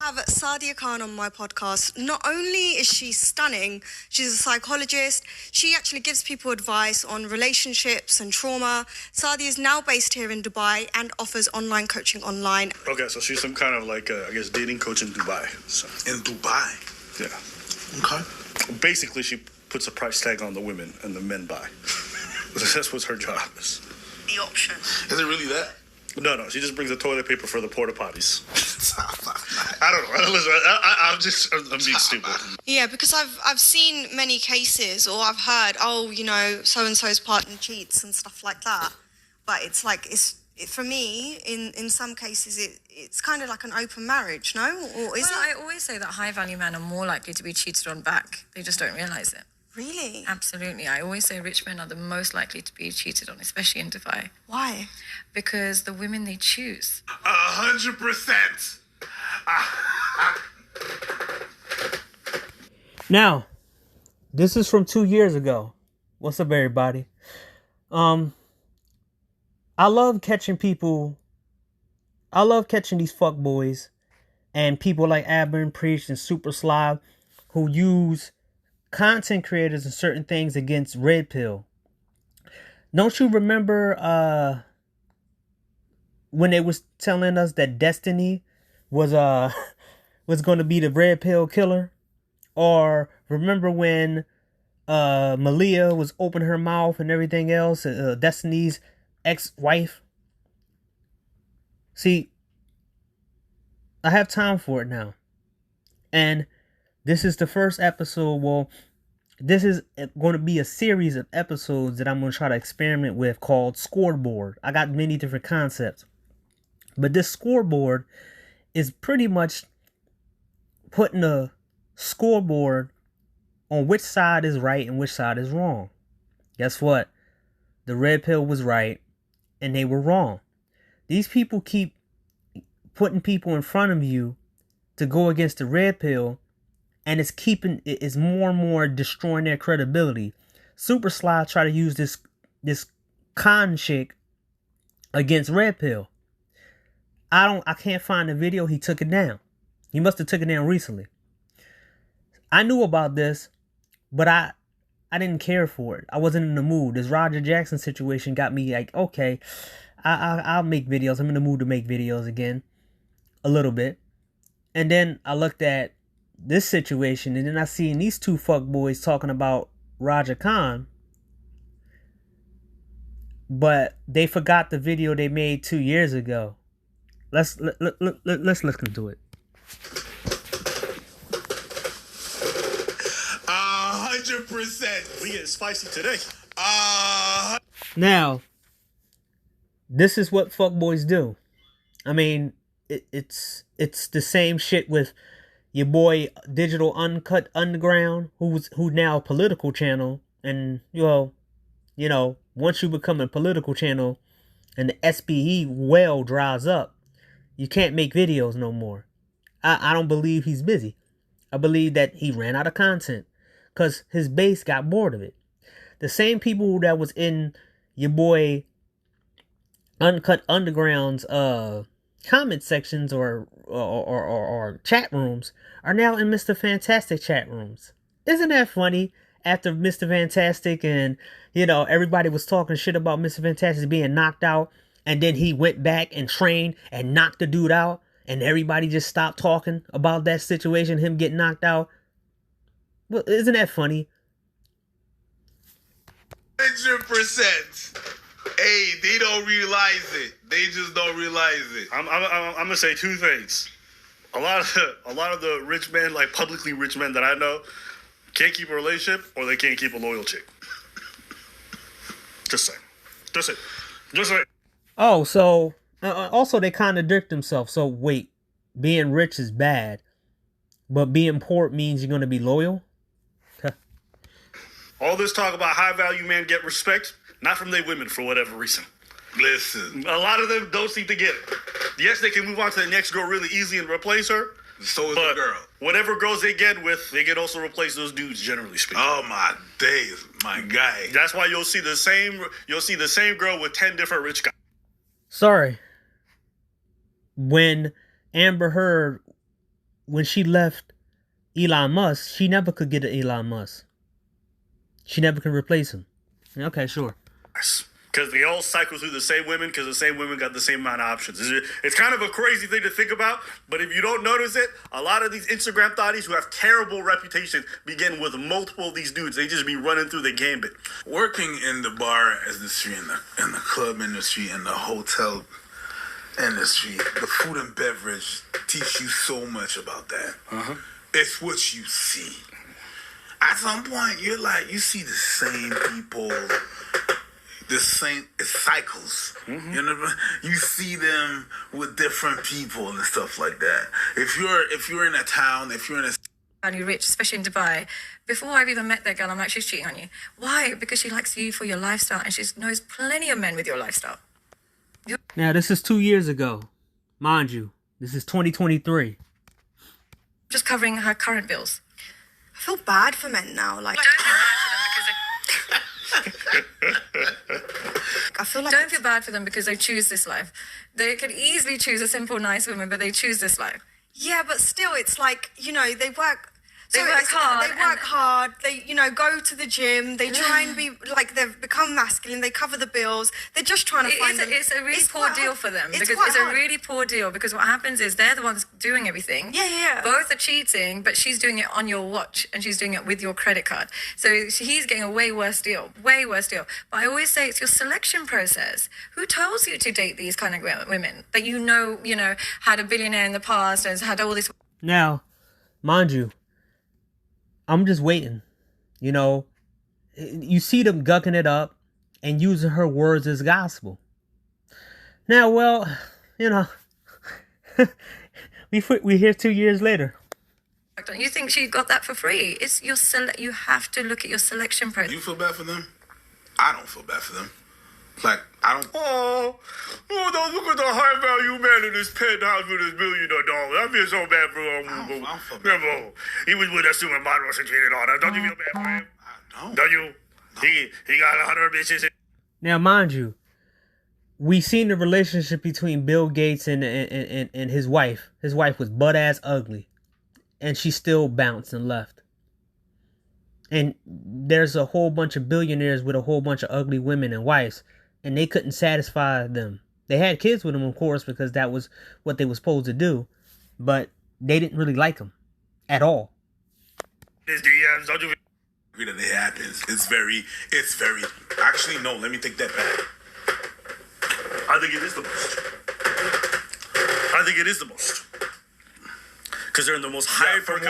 I have Sadia Khan on my podcast. Not only is she stunning, she's a psychologist. She actually gives people advice on relationships and trauma. Sadia is now based here in Dubai and offers online coaching online. Okay, so she's some kind of dating coach in Dubai. So. In Dubai? Yeah. Okay. Basically, she puts a price tag on the women and the men buy. That's what her job is. The option. Is it really that? No, she just brings the toilet paper for the porta potties. I don't know. Listen, I'm being stupid. Yeah, because I've seen many cases, or I've heard, so and so's partner cheats and stuff like that. But it's like for me, in some cases, it's kind of like an open marriage, no? Or is it? I always say that high value men are more likely to be cheated on back. They just don't realise it. Really? Absolutely. I always say rich men are the most likely to be cheated on, especially in Dubai. Why? Because the women they choose. 100%. Now, this is from 2 years ago. What's up, everybody? I love catching people. I love catching these fuckboys and people like Aberrant Preach and Super Sly who use content creators and certain things against Red Pill. Don't you remember when they was telling us that Destiny was going to be the Red Pill killer? Or remember when Malia was opening her mouth and everything else, Destiny's ex-wife? See, I have time for it now. And this is the first episode. Well, this is going to be a series of episodes that I'm going to try to experiment with called Scoreboard. I got many different concepts. But this scoreboard is pretty much putting a scoreboard on which side is right and which side is wrong. Guess what? The Red Pill was right and they were wrong. These people keep putting people in front of you to go against the Red Pill, and it's more and more destroying their credibility. Super Sly try to use this con chick against Red Pill. I can't find the video. He took it down. He must have took it down recently. I knew about this, but I didn't care for it. I wasn't in the mood. This Roger Jackson situation got me like, okay, I'll make videos. I'm in the mood to make videos again. A little bit. And then I looked at this situation, and then I seen these two fuckboys talking about Roger Khan, but they forgot the video they made 2 years ago. Let's listen to it. 100%. We get spicy today. Now, this is what fuckboys do. I mean, it's the same shit with your boy Digital Uncut Underground, who now a political channel, and once you become a political channel and the SPE well dries up, you can't make videos no more. I don't believe he's busy. I believe that he ran out of content because his base got bored of it. The same people that was in your boy Uncut Underground's comment sections or chat rooms are now in Mr. Fantastic chat rooms. Isn't that funny? After Mr. Fantastic and everybody was talking shit about Mr. Fantastic being knocked out, and then he went back and trained and knocked the dude out, and everybody just stopped talking about that situation, him getting knocked out. Well, isn't that funny? 100%. Hey, they don't realize it. They just don't realize it. I'm gonna say two things. A lot of the rich men, like publicly rich men that I know, can't keep a relationship or they can't keep a loyal chick. Just say. Oh, so also they contradict themselves. So wait, being rich is bad, but being poor means you're going to be loyal? All this talk about high value men get respect, not from their women for whatever reason. Listen. A lot of them don't seem to get it. Yes, they can move on to the next girl really easy and replace her. So is but the girl. Whatever girls they get with, they can also replace those dudes, generally speaking. Oh my days, my guy. That's why you'll see the same girl with 10 different rich guys. Sorry. When Amber Heard when she left Elon Musk, she never could get an Elon Musk. She never could replace him. Okay, sure. Because they all cycle through the same women because the same women got the same amount of options. It's kind of a crazy thing to think about, but if you don't notice it, a lot of these Instagram thotties who have terrible reputations begin with multiple of these dudes. They just be running through the gambit. Working in the bar industry, in the club industry, in the hotel industry, the food and beverage teach you so much about that. It's what you see. At some point, you're like, you see the same people, the same, it cycles. You know, you see them with different people and stuff like that. If you're in a town, if you're in a And you're rich, especially in Dubai. Before I've even met that girl, I'm like, she's cheating on you. Why? Because she likes you for your lifestyle, and she knows plenty of men with your lifestyle. Now, this is 2 years ago. Mind you, this is 2023. Just covering her current bills. I feel bad for men now. Like, I feel like don't feel bad for them because they choose this life. They could easily choose a simple, nice woman, but they choose this life. yeah, but still, it's like, you know, they work. They work hard. They work hard. They, you know, go to the gym. They try and be like, they've become masculine. They cover the bills. They're just trying to find them. It's a really poor deal for them because quite it's a hard. really poor deal because what happens is they're the ones doing everything. Yeah. Both are cheating, but she's doing it on your watch and she's doing it with your credit card. So he's getting a way worse deal. But I always say it's your selection process. Who tells you to date these kind of women that you know, had a billionaire in the past and has had all this? Now, mind you, I'm just waiting. You know, you see them gucking it up and using her words as gospel. Now, well, you know, we here 2 years later. You think she got that for free? It's your you have to look at your selection process. You feel bad for them? I don't feel bad for them. Like, I don't. Oh, don't look at the high value man in his penthouse with his $1 million. I feel so bad for him. I don't feel bad for him. He was with us when models and cheated on us. Don't you feel bad for him? I don't. Don't you? He got 100 bitches. Now, mind you, we seen the relationship between Bill Gates and his wife. His wife was butt ass ugly, and she still bounced and left. And there's a whole bunch of billionaires with a whole bunch of ugly women and wives, and they couldn't satisfy them. They had kids with them, of course, because that was what they were supposed to do, but they didn't really like them at all. His DMs, don't you? That it happens. It's very. Actually, no. Let me take that back. I think it is the most. Because they're in the most high from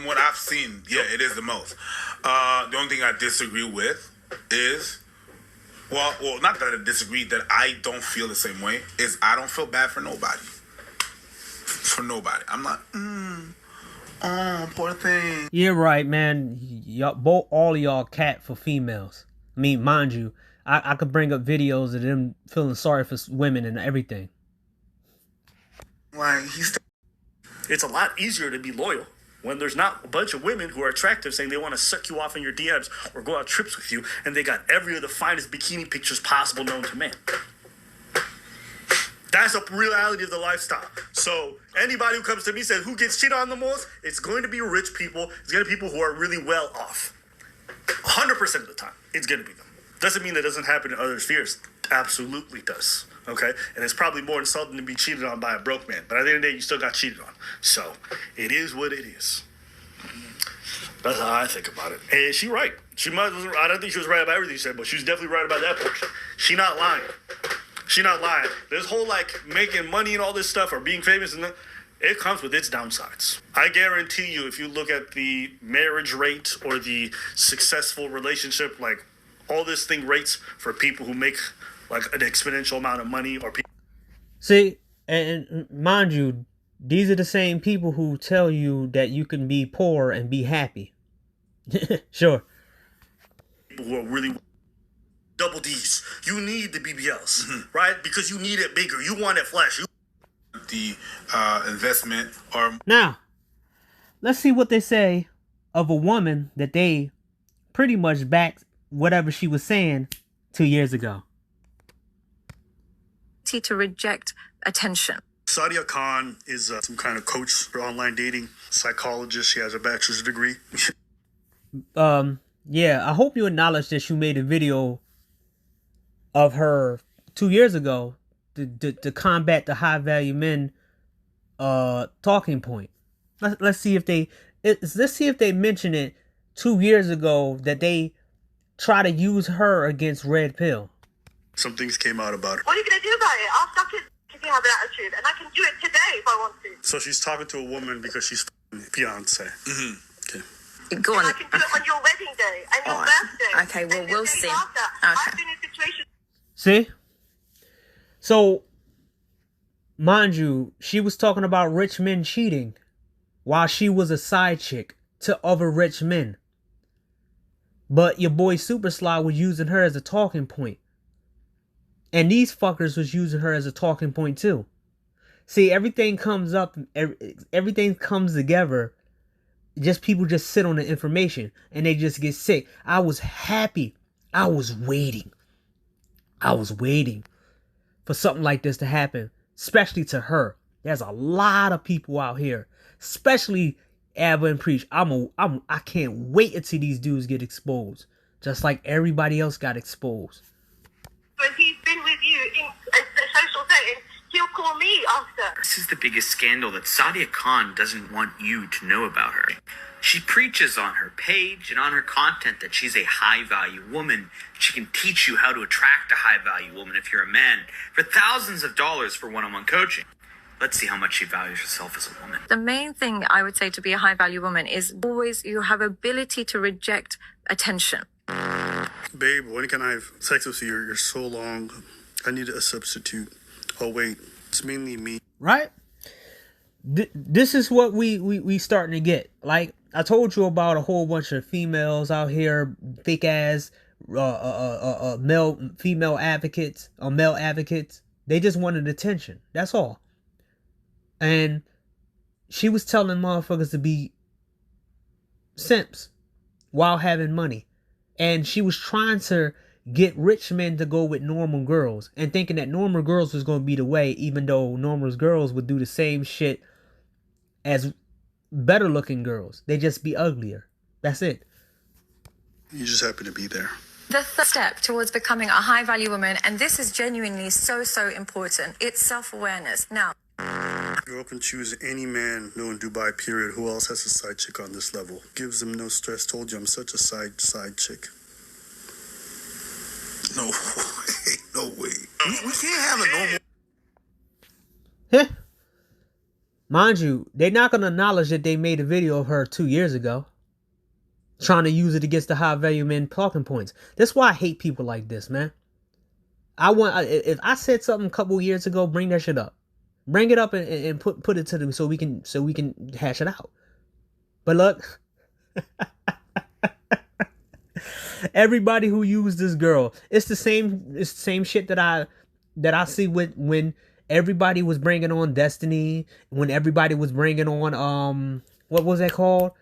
what I've seen. Yeah, it is the most. The only thing I disagree with is, well, not that I disagree, that I don't feel the same way, is I don't feel bad for nobody. For nobody. I'm not, oh, poor thing. Yeah, right, man. Y'all, all of y'all cat for females. I mean, mind you, I could bring up videos of them feeling sorry for women and everything. Like, it's a lot easier to be loyal when there's not a bunch of women who are attractive saying they want to suck you off in your DMs or go on trips with you, and they got every of the finest bikini pictures possible known to man. That's a reality of the lifestyle. So anybody who comes to me says who gets cheated on the most, it's going to be rich people. It's going to be people who are really well off. 100% of the time, it's going to be them. Doesn't mean that doesn't happen in other spheres. Absolutely does. Okay? And it's probably more insulting to be cheated on by a broke man. But at the end of the day, you still got cheated on. So it is what it is. That's how I think about it. And she's right. I don't think she was right about everything she said, but she was definitely right about that portion. She not lying. This whole making money and all this stuff or being famous and it comes with its downsides. I guarantee you, if you look at the marriage rate or the successful relationship, all this thing rates for people who make an exponential amount of money or people. See, and mind you, these are the same people who tell you that you can be poor and be happy. Sure. People who are really double D's. You need the BBLs, right? Because you need it bigger. You want it flash. The investment or now, let's see what they say of a woman that they pretty much backed whatever she was saying 2 years ago. To reject attention. Sadia Khan is some kind of coach for online dating, psychologist. She has a bachelor's degree. Yeah, I hope you acknowledge that you made a video of her 2 years ago to combat the high value men talking point. Let's see if they mention it 2 years ago that they try to use her against Red Pill. Some things came out about her. What are you going to do about it? I'll stop it if you have an attitude, and I can do it today if I want to. So she's talking to a woman because she's fiance. Mm-hmm. Okay. Go on. And I can do it on your wedding day and your birthday. Okay, well, and the we'll days see. after. Okay. I've been in situations. See? So, mind you, she was talking about rich men cheating while she was a side chick to other rich men. But your boy Super Sly was using her as a talking point. And these fuckers was using her as a talking point too. See, everything comes up, everything comes together. Just people just sit on the information and they just get sick. I was happy. I was waiting for something like this to happen, especially to her. There's a lot of people out here, especially Abba and Preach. I can't wait until these dudes get exposed, just like everybody else got exposed. When he's been with you in a social setting, he'll call me after. This is the biggest scandal that Sadia Khan doesn't want you to know about her. She preaches on her page and on her content that she's a high-value woman. She can teach you how to attract a high-value woman if you're a man for thousands of dollars for one-on-one coaching. Let's see how much she values herself as a woman. The main thing I would say to be a high value woman is always you have ability to reject attention. Babe, when can I have sex with you? You're so long. I need a substitute. Oh, wait. It's mainly me. Right? This is what we starting to get. Like, I told you about a whole bunch of females out here, fake ass, female advocates, or male advocates. They just wanted attention. That's all. And she was telling motherfuckers to be simps while having money. And she was trying to get rich men to go with normal girls and thinking that normal girls was going to be the way, even though normal girls would do the same shit as better looking girls. They just be uglier. That's it. You just happen to be there. The third step towards becoming a high value woman, and this is genuinely so important, it's self-awareness. Now, Girl can choose any man, no in Dubai, period. Who else has a side chick on this level? Gives them no stress. Told you I'm such a side chick. No way. No way. We can't have a normal. Heh. Mind you, they're not going to acknowledge that they made a video of her 2 years ago, trying to use it against the high value men talking points. That's why I hate people like this, man. If I said something a couple years ago, bring that shit up. Bring it up and put it to them so we can hash it out. But look, everybody who used this girl, it's the same shit that I see with when everybody was bringing on Destiny, when everybody was bringing on what was that called?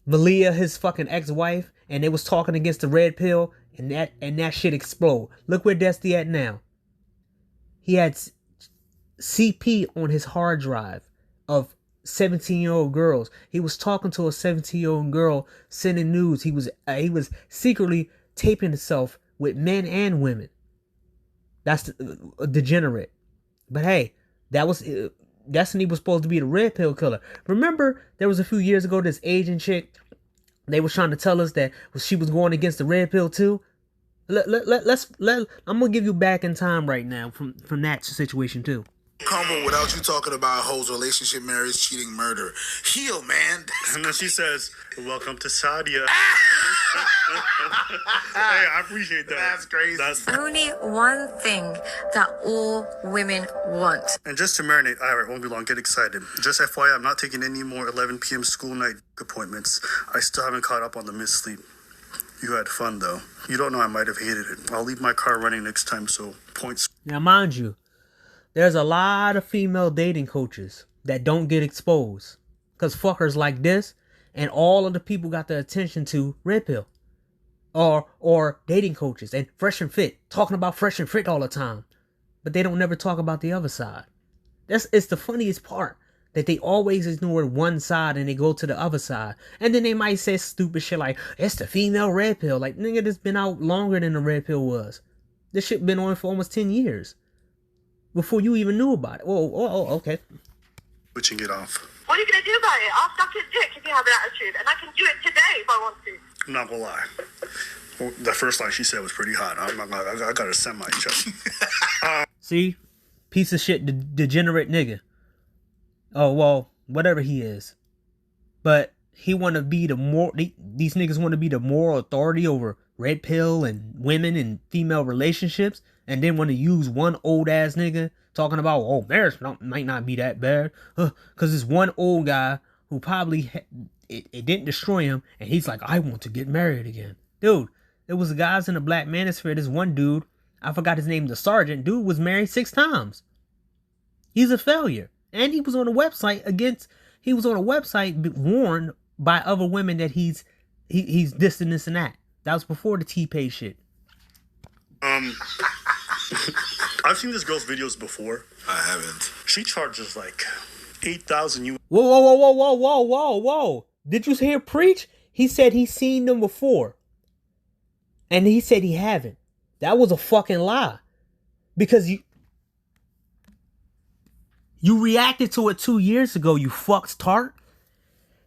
Malia, his fucking ex-wife, and they was talking against the red pill, and that shit explode. Look where Destiny at now. He had CP on his hard drive of 17-year-old girls. He was talking to a 17-year-old girl, sending nudes. He was secretly taping himself with men and women. That's degenerate. But hey, that was Destiny was supposed to be the red pill killer. Remember, there was a few years ago this Asian chick. They was trying to tell us that she was going against the red pill too. I'm gonna give you back in time right now from that situation too. Convo without you talking about hoes, relationship, marriage, cheating, murder. Heal, man. And then she says, welcome to Sadia. Hey, I appreciate that. That's crazy. That's only one thing that all women want. And just to marinate, all right, won't be long. Get excited. Just FYI, I'm not taking any more 11 p.m. school night appointments. I still haven't caught up on the missed sleep. You had fun, though. You don't know I might have hated it. I'll leave my car running next time, so points. Now, mind you, there's a lot of female dating coaches that don't get exposed. Because fuckers like this and all of the people got the attention to red pill. Or dating coaches and Fresh and Fit. Talking about Fresh and Fit all the time. But they don't never talk about the other side. It's the funniest part. That they always ignore one side and they go to the other side. And then they might say stupid shit like, it's the female red pill. Like, nigga, this been out longer than the red pill was. This shit been on for almost 10 years. Before you even knew about it. Oh, okay. But you get off. What are you going to do about it? I'll suck his dick if you have an attitude. And I can do it today if I want to. I'm not gonna lie. Well, the first line she said was pretty hot. I'm not gonna, I got a semi-joke. See? Piece of shit, degenerate nigga. Oh, well, whatever he is. But he want to be these niggas want to be the moral authority over red pill and women and female relationships. And then want to use one old ass nigga talking about, oh, marriage might not be that bad. Because this one old guy who probably, it didn't destroy him. And he's like, I want to get married again. Dude, there was guys in the black manosphere. This one dude, I forgot his name, the sergeant. Dude was married 6 times. He's a failure. And he was on a website warned by other women that he's this and this and that. That was before the T-Pay shit. I've seen this girl's videos before. I haven't. She charges like 8,000 US. Whoa. Did you hear Preach? He said he's seen them before. And he said he haven't. That was a fucking lie. Because you reacted to it 2 years ago, you fucks tart.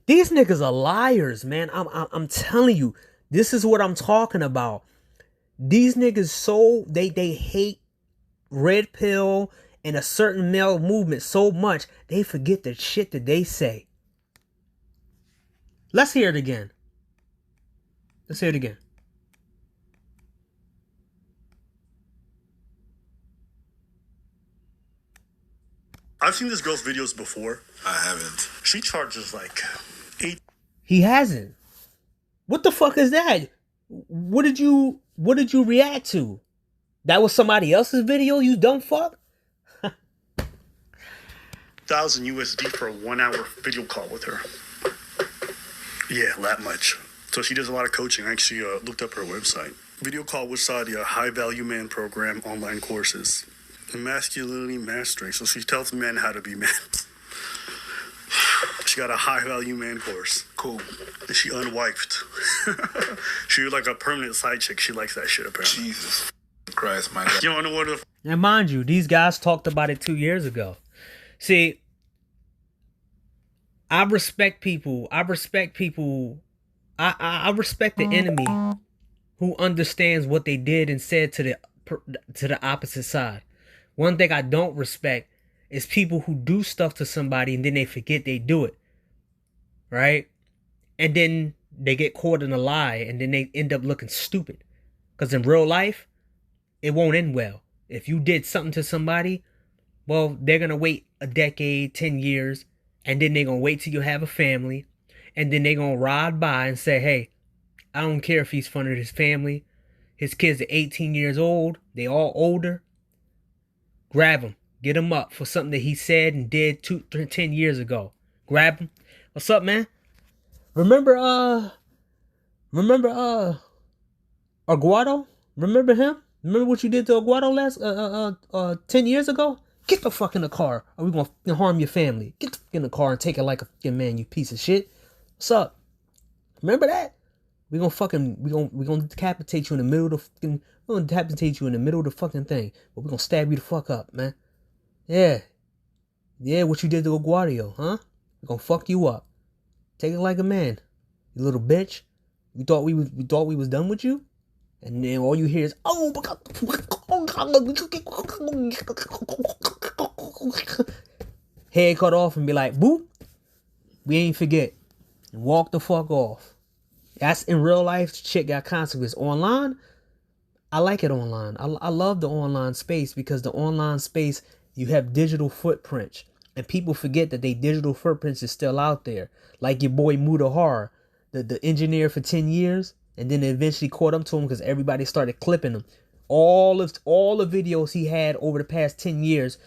These niggas are liars, man. I'm telling you, this is what I'm talking about. These niggas they hate red pill and a certain male movement so much, they forget the shit that they say. Let's hear it again. I've seen this girl's videos before. I haven't. She charges like 8. He hasn't. What the fuck is that? What did you react to? That was somebody else's video, you dumb fuck? 1,000 USD for a 1-hour video call with her. Yeah, that much. So she does a lot of coaching. I actually looked up her website. Video call with Sadia, high value man program, online courses. Masculinity mastering. So she tells men how to be men. She got a high value man course. Cool. And she unwifed. She was like a permanent side chick. She likes that shit apparently. Jesus Christ, my God. You don't know what the And mind you, these guys talked about it 2 years ago. See, I respect people. I respect the enemy who understands what they did and said to the opposite side. One thing I don't respect is people who do stuff to somebody and then they forget they do it. Right? And then they get caught in a lie and then they end up looking stupid. Because in real life, it won't end well. If you did something to somebody, well, they're going to wait a decade, 10 years, and then they're going to wait till you have a family, and then they're going to ride by and say, hey, I don't care if he's funded his family. His kids are 18 years old. They all older. Grab him. Get him up for something that he said and did 10 years ago. Grab him. What's up, man? Remember Aguado? Remember him? Remember what you did to Aguado 10 years ago? Get the fuck in the car, or we gonna harm your family. Get the fuck in the car and take it like a fucking man, you piece of shit. What's up? Remember that? We gonna decapitate you in the middle of the fucking. We're gonna decapitate you in the middle of the fucking thing, but we're gonna stab you the fuck up, man. Yeah, what you did to Aguadio, huh? We're gonna fuck you up. Take it like a man, you little bitch. We thought we was done with you, and then all you hear is head cut off and be like, boop, we ain't forget. And walk the fuck off. That's in real life, shit got consequences. Online, I like it online. I love the online space because the online space, you have digital footprints. And people forget that they digital footprints is still out there. Like your boy Mudahar, the engineer for 10 years. And then they eventually caught up to him because everybody started clipping him. All the videos he had over the past 10 years,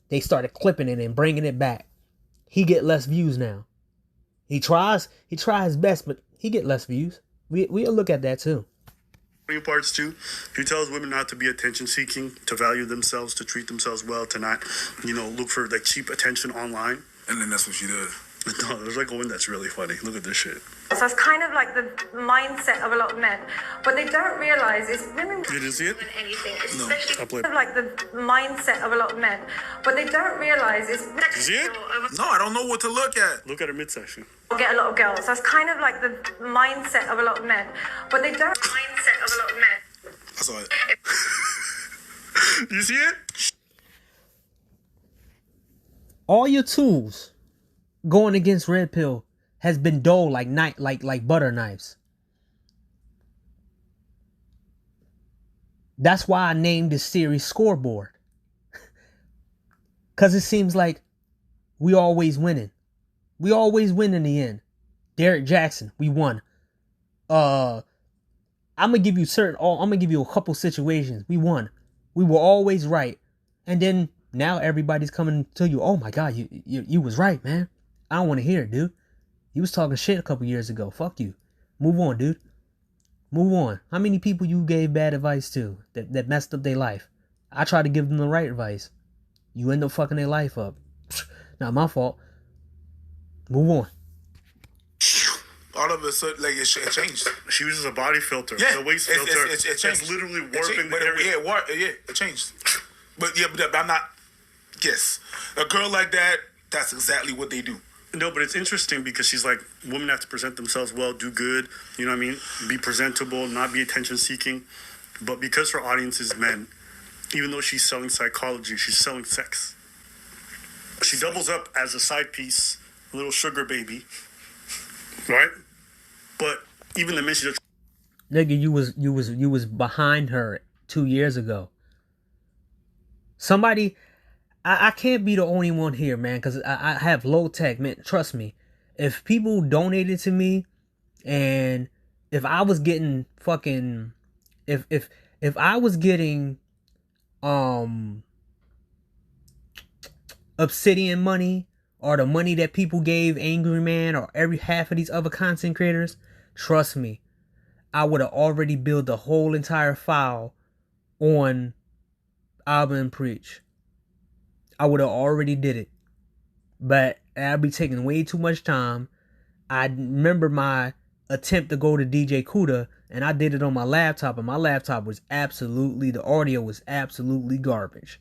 they started clipping it and bringing it back. He get less views now. He tries his best, but he get less views. We'll look at that too. parts too. He tells women not to be attention seeking, to value themselves, to treat themselves well, to not, look for like cheap attention online. And then that's what she does. No, there's like one that's really funny. Look at this shit. So it's kind of like the mindset of a lot of men. What they don't realize is women You didn't see it? anything, No, especially I played. kind of like the mindset of a lot of men. What they don't realize is You see it? No, I don't know what to look at. Look at her midsection. get a lot of girls. So it's kind of like the mindset of a lot of men. But they don't mindset of a lot of men. I saw it. You see it? All your tools going against Red Pill has been dull like butter knives. That's why I named this series Scoreboard. Cause it seems like we always winning. We always win in the end. Derek Jackson, we won. I'm gonna give you a couple situations. We won. We were always right. And then now everybody's coming to you. Oh my God, you was right, man. I don't want to hear it, dude. You was talking shit a couple years ago. Fuck you. Move on, dude. Move on. How many people you gave bad advice to that messed up their life? I tried to give them the right advice. You end up fucking their life up. Not my fault. Move on. All of a sudden, like, it changed. She uses a body filter. Yeah, The waist it's- filter. it's changed. It's literally It warping changed, the area. it changed. But I'm not. Yes, a girl like that. That's exactly what they do. No, but it's interesting because she's like, women have to present themselves well, do good, you know what I mean? Be presentable, not be attention seeking. But because her audience is men, even though she's selling psychology, she's selling sex. She doubles up as a side piece, a little sugar baby, right? But even the men she does. Nigga, you was behind her 2 years ago. Somebody, I can't be the only one here, man, because I have low tech, man. Trust me. If people donated to me, and if I was getting fucking, if I was getting Obsidian money, or the money that people gave Angry Man or every half of these other content creators, trust me, I would have already built the whole entire file on Abba and Preach. I would have already did it. But I'd be taking way too much time. I remember my attempt to go to DJ Kuda, and I did it on my laptop, and my laptop was the audio was absolutely garbage.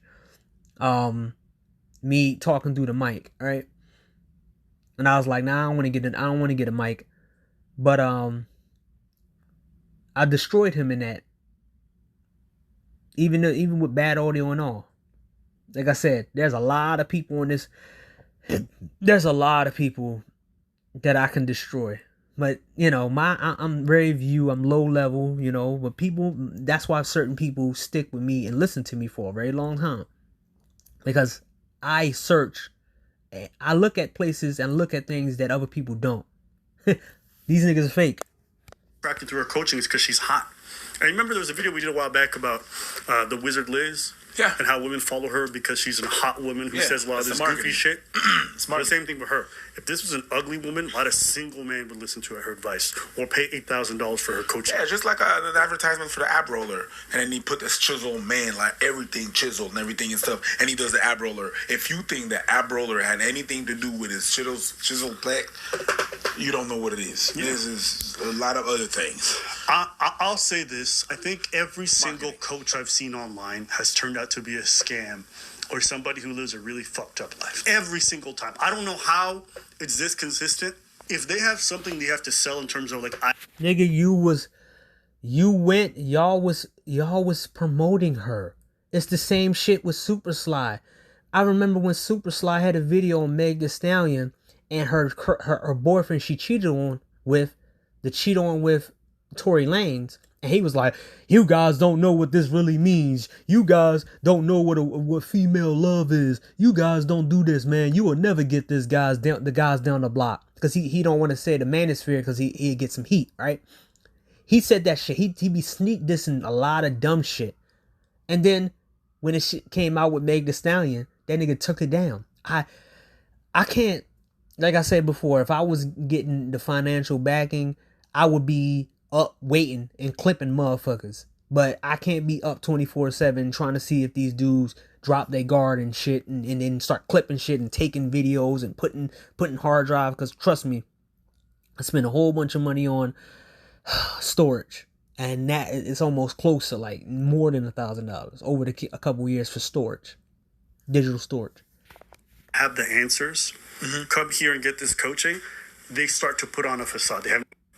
Me talking through the mic, right? And I was like, nah, I don't want to get a mic. But I destroyed him in that. Even with bad audio and all. Like I said, there's a lot of people in this. There's a lot of people that I can destroy. But, I'm I'm low level, but that's why certain people stick with me and listen to me for a very long time. Because I search, I look at places and look at things that other people don't. These niggas are fake. Attracted to her coaching is because she's hot. I remember there was a video we did a while back about the Wizard Liz. Yeah. And how women follow her because she's a hot woman who says a lot of this goofy shit. The same thing with her. If this was an ugly woman, not a single man would listen to her advice or pay $8,000 for her coaching. Yeah, just like an advertisement for the ab roller, and then he put this chiseled man, like everything chiseled and everything and stuff, and he does the ab roller. If you think the ab roller had anything to do with his chiseled plaque, you don't know what it is. Yeah. This is a lot of other things. I'll say this. I think every single coach I've seen online has turned out to be a scam or somebody who lives a really fucked up life. Every single time. I don't know how it's this consistent. If they have something they have to sell in terms of like... Nigga, y'all was promoting her. It's the same shit with Super Sly. I remember when Super Sly had a video on Meg Thee Stallion and her boyfriend she cheated on with Tory Lanez, and he was like, "You guys don't know what this really means. You guys don't know what female love is. You guys don't do this, man. You will never get the guys down the block." Because he don't want to say the manosphere because he get some heat, right? He said that shit. He be sneak dissing a lot of dumb shit, and then when the shit came out with Meg Thee Stallion, that nigga took it down. I can't, like I said before, if I was getting the financial backing, I would be up waiting and clipping motherfuckers. But I can't be up 24/7 trying to see if these dudes drop their guard and shit and then start clipping shit and taking videos and putting hard drive. Because trust me, I spent a whole bunch of money on storage. And that it's almost close to like more than $1,000 over a couple years for storage, digital storage. Have the answers. Come here and get this coaching. They start to put on a facade.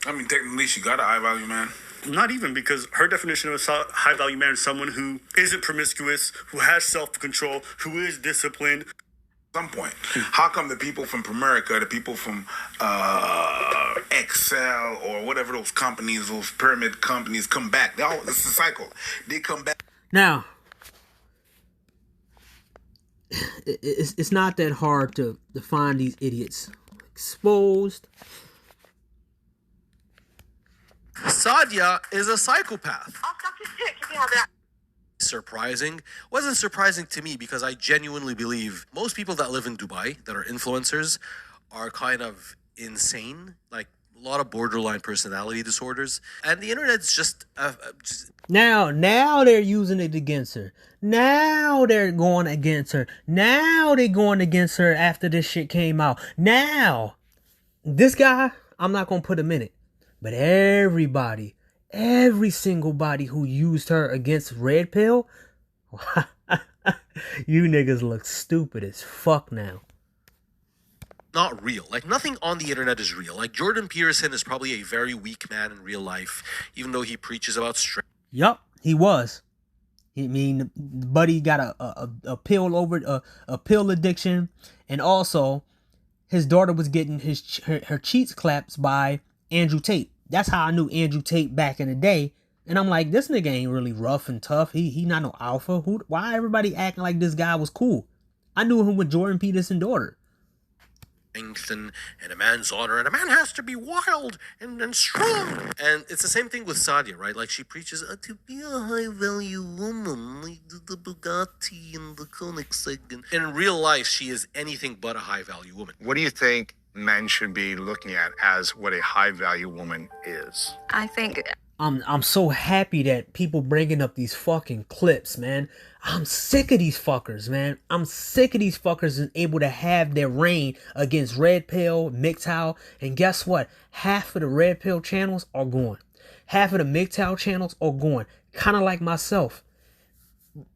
I mean, technically, she got a high value man. Not even, because her definition of a high value man is someone who isn't promiscuous, who has self-control, who is disciplined. At some point, how come the people from Primerica, the people from Excel or whatever those companies, those pyramid companies come back? It's a cycle. They come back. Now, it's not that hard to find these idiots exposed. Sadia is a psychopath. I'll suck his dick if you have that. Surprising. Wasn't surprising to me because I genuinely believe most people that live in Dubai that are influencers are kind of insane, like a lot of borderline personality disorders, and the internet's just Now they're using it against her. Now they're going against her. Now they're going against her after this shit came out. Now, this guy, I'm not going to put him in it. But everybody, every single body who used her against Red Pill, you niggas look stupid as fuck now. not real. Like, nothing on the internet is real. Like, Jordan Peterson is probably a very weak man in real life, even though he preaches about strength. Yup, he was. I mean, buddy got a pill over a pill addiction, and also his daughter was getting her cheeks clapped by Andrew Tate. That's how I knew Andrew Tate back in the day. And I'm like, this nigga ain't really rough and tough. He not no alpha. Why everybody acting like this guy was cool? I knew him with Jordan Peterson's daughter. And a man's honor, and a man has to be wild and strong. And it's the same thing with Sadia, right? Like, she preaches to be a high value woman, like the Bugatti and the Koenigsegg. In real life, she is anything but a high value woman. What do you think men should be looking at as what a high value woman is? I think I'm so happy that people bringing up these fucking clips, man. I'm sick of these fuckers, man. I'm sick of these fuckers and able to have their reign against Red Pill, MGTOW, and guess what? Half of the Red Pill channels are gone. Half of the MGTOW channels are gone. Kind of like myself.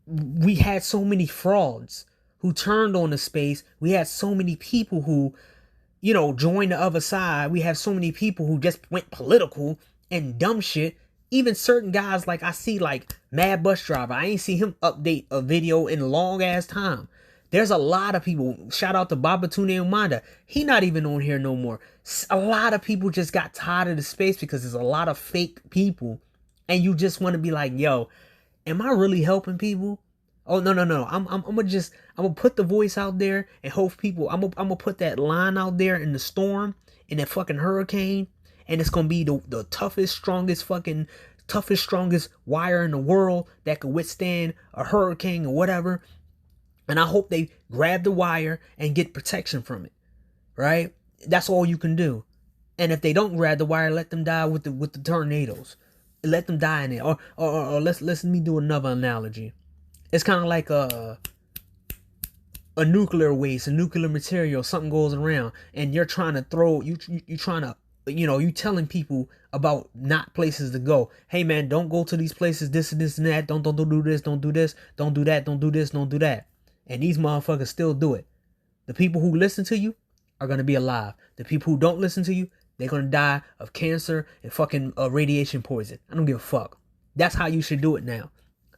We had so many frauds who turned on the space. We had so many people who, you know, joined the other side. We have so many people who just went political and dumb shit. Even certain guys, like I see, like Mad Bus Driver, I ain't see him update a video in a long ass time. There's a lot of people. Shout out to Babatunde Umanda. He not even on here no more. A lot of people just got tired of the space because there's a lot of fake people, and you just want to be like, yo, am I really helping people? Oh no. I'm gonna put the voice out there and hope people. I'm gonna put that line out there in the storm, in that fucking hurricane. And it's going to be the toughest, strongest wire in the world that could withstand a hurricane or whatever. And I hope they grab the wire and get protection from it. Right? That's all you can do. And if they don't grab the wire, let them die with the tornadoes. Let them die in it. Or let me do another analogy. It's kind of like a nuclear waste, a nuclear material, something goes around and you're trying to throw, you trying to, you know, you telling people about not places to go. Hey man, don't go to these places, this and this and that. Don't do this, don't do this, don't do that, don't do this, don't do that. And these motherfuckers still do it. The people who listen to you are gonna be alive. The people who don't listen to you, they're gonna die of cancer and fucking radiation poison. I don't give a fuck. That's how you should do it now.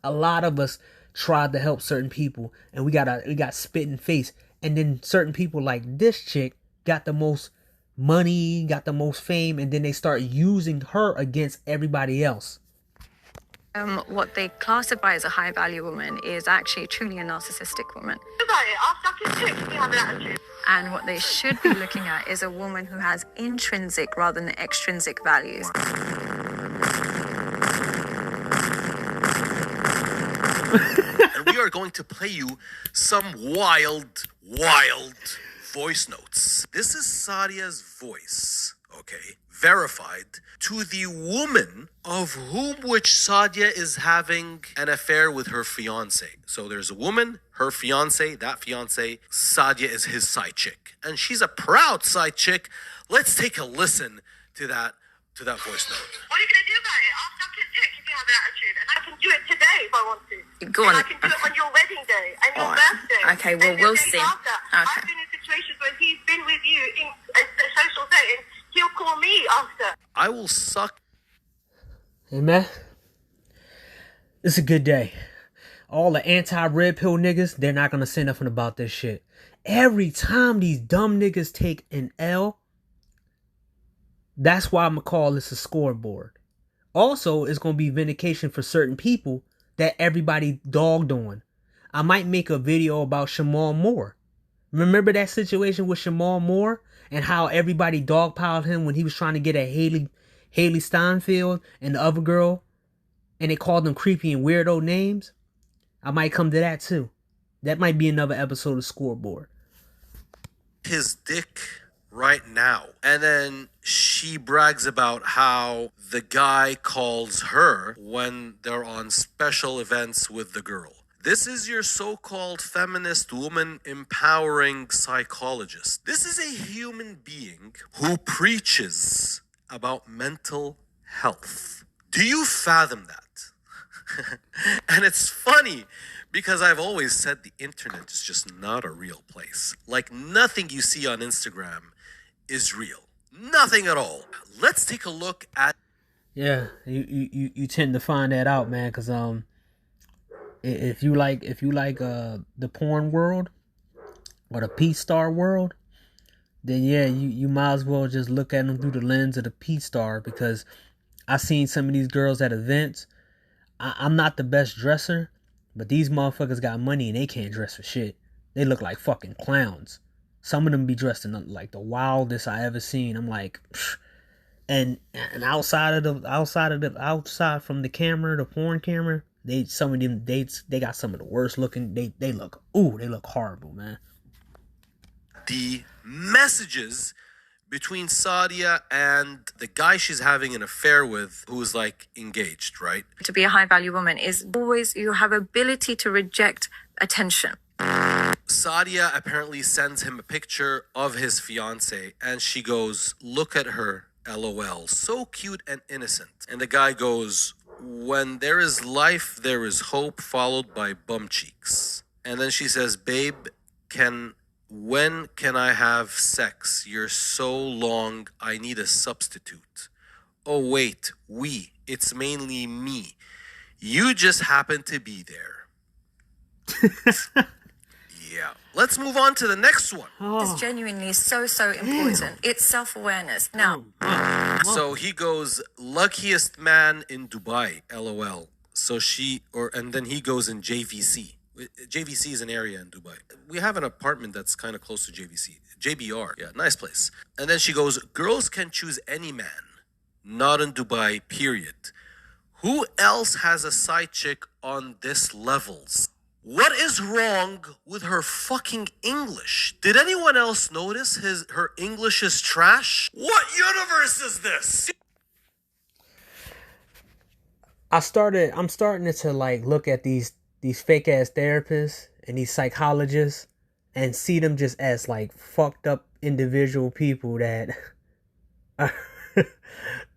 A lot of us tried to help certain people and we got spit in face. And then certain people like this chick got the most money, got the most fame, and then they start using her against everybody else. what they classify as a high value woman is actually truly a narcissistic woman. About it, I'll suck his dick if you have an attitude. And what they should be looking at is a woman who has intrinsic rather than extrinsic values. And we are going to play you some wild voice notes. This is Sadia's voice, okay, verified to the woman of whom which Sadia is having an affair with her fiance. So there's a woman, her fiance, that fiance, Sadia is his side chick. And she's a proud side chick. Let's take a listen to that voice note. What are you going to do about it? I'll suck his dick if you have an attitude. And I can do it today if I want to. Go on. And I can do it on your wedding day and your birthday. Okay, well, and the we'll days see. After. Okay. I've been in situations where he's been with you in a social setting. He'll call me after. I will suck. Hey, man. It's a good day. All the anti-red pill niggas, they're not gonna say nothing about this shit. Every time these dumb niggas take an L, that's why I'm gonna call this a scoreboard. Also, it's gonna be vindication for certain people that everybody dogged on. I might make a video about Shamal Moore. Remember that situation with Shamal Moore and how everybody dogpiled him when he was trying to get at Haley Steinfeld and the other girl, and they called them creepy and weirdo names? I might come to that too. That might be another episode of Scoreboard. His dick right now. And then she brags about how the guy calls her when they're on special events with the girl. This is your so-called feminist woman empowering psychologist. This is a human being who preaches about mental health. Do you fathom that? And it's funny because I've always said the internet is just not a real place. Like nothing you see on Instagram is real. Nothing at all. Let's take a look at... Yeah, you tend to find that out, man, because if you like the porn world or the P star world, then yeah, you might as well just look at them through the lens of the P star, because I seen some of these girls at events. I'm not the best dresser, but these motherfuckers got money and they can't dress for shit. They look like fucking clowns. Some of them be dressed in like the wildest I ever seen. I'm like, psh. And outside from the camera, the porn camera, some of them they got some of the worst looking. They look horrible, man. The messages between Sadia and the guy she's having an affair with, who's like engaged, right? To be a high value woman is always you have ability to reject attention. Sadia apparently sends him a picture of his fiance and she goes, "Look at her, LOL, so cute and innocent." And the guy goes, "When there is life, there is hope," followed by bum cheeks. And then she says, "Babe, when can I have sex? You're so long, I need a substitute." "Oh wait, it's mainly me. You just happen to be there." Yeah. Let's move on to the next one. It's genuinely so important. It's self-awareness. Now, So he goes, "Luckiest man in Dubai, LOL." So and then he goes in JVC. JVC is an area in Dubai. We have an apartment that's kind of close to JVC. JBR. Yeah, nice place. And then she goes, "Girls can choose any man. Not in Dubai, period. Who else has a side chick on this levels? What is wrong with her fucking English? Did anyone else notice her English is trash? What universe is this?" I'm starting to like look at these fake ass therapists and these psychologists and see them just as like fucked up individual people that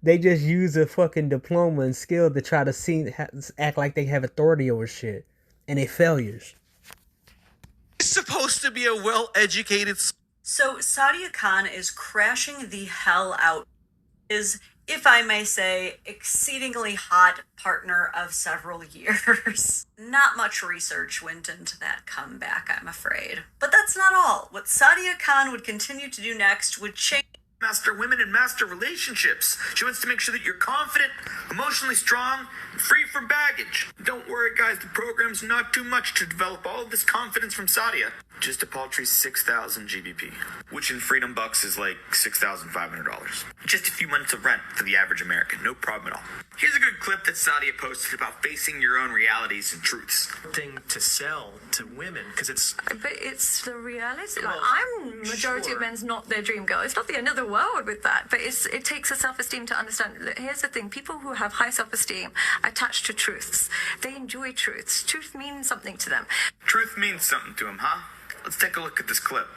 they just use a fucking diploma and skill to try to act like they have authority over shit. And they failures. It's supposed to be a well-educated... So Sadia Khan is crashing the hell out. Is, if I may say, exceedingly hot partner of several years. Not much research went into that comeback, I'm afraid. But that's not all. What Sadia Khan would continue to do next would change... Master women and master relationships. She wants to make sure that you're confident, emotionally strong, and free from baggage. Don't worry, guys, the program's not too much to develop all of this confidence from Sadia. Just a paltry 6,000 GBP, which in Freedom Bucks is like $6,500. Just a few months of rent for the average American, no problem at all. Here's a good clip that Sadia posted about facing your own realities and truths. Thing to sell to women because it's. But it's the reality. Well, I'm majority sure. of men's not their dream girl. It's not the end of the world with that. But it takes a self-esteem to understand. Here's the thing: people who have high self-esteem attached to truths. They enjoy truths. Truth means something to them. Truth means something to him, huh? Let's take a look at this clip.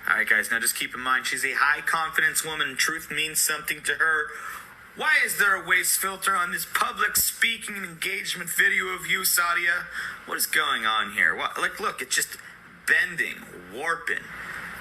All right, guys, now just keep in mind, she's a high-confidence woman. Truth means something to her. Why is there a waist filter on this public speaking and engagement video of you, Sadia? What is going on here? What? Like, look, it's just bending, warping,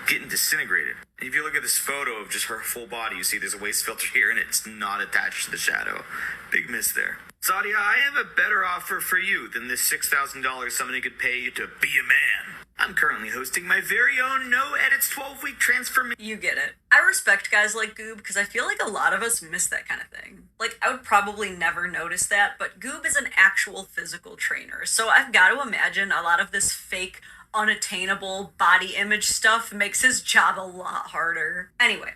getting disintegrated. And if you look at this photo of just her full body, you see there's a waist filter here, and it's not attached to the shadow. Big miss there. Sadia, I have a better offer for you than this $6,000 somebody could pay you to be a man. I'm currently hosting my very own No Edits 12-week transformation. You get it. I respect guys like Goob because I feel like a lot of us miss that kind of thing. Like, I would probably never notice that, but Goob is an actual physical trainer. So I've got to imagine a lot of this fake, unattainable body image stuff makes his job a lot harder. Anyway,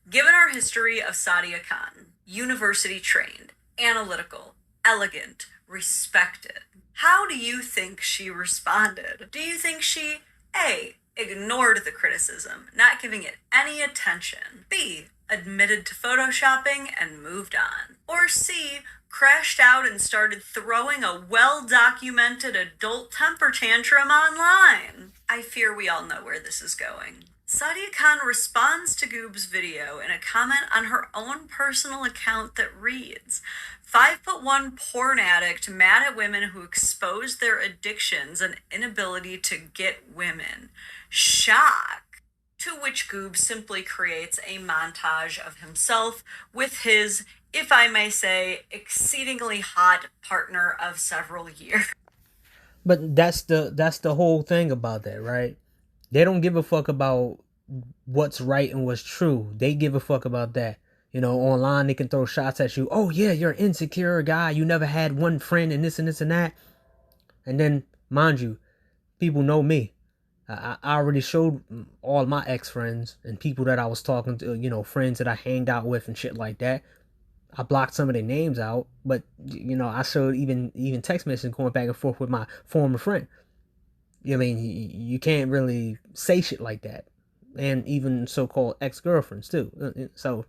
given our history of Sadia Khan, university trained, analytical, elegant, respected, how do you think she responded? Do you think she, A, ignored the criticism, not giving it any attention, B, admitted to photoshopping and moved on, or C, crashed out and started throwing a well-documented adult temper tantrum online? I fear we all know where this is going. Sadia Khan responds to Goob's video in a comment on her own personal account that reads, 5'1" porn addict mad at women who expose their addictions and inability to get women. Shock. To which Goob simply creates a montage of himself with his, if I may say, exceedingly hot partner of several years. But that's the whole thing about that, right? They don't give a fuck about what's right and what's true. They give a fuck about that. You know, online they can throw shots at you. Oh yeah, you're an insecure guy. You never had one friend and this and this and that. And then, mind you, people know me. I already showed all my ex-friends and people that I was talking to, you know, friends that I hanged out with and shit like that. I blocked some of their names out, but, you know, I showed even text messages going back and forth with my former friend. I mean, you can't really say shit like that. And even so-called ex-girlfriends, too. So...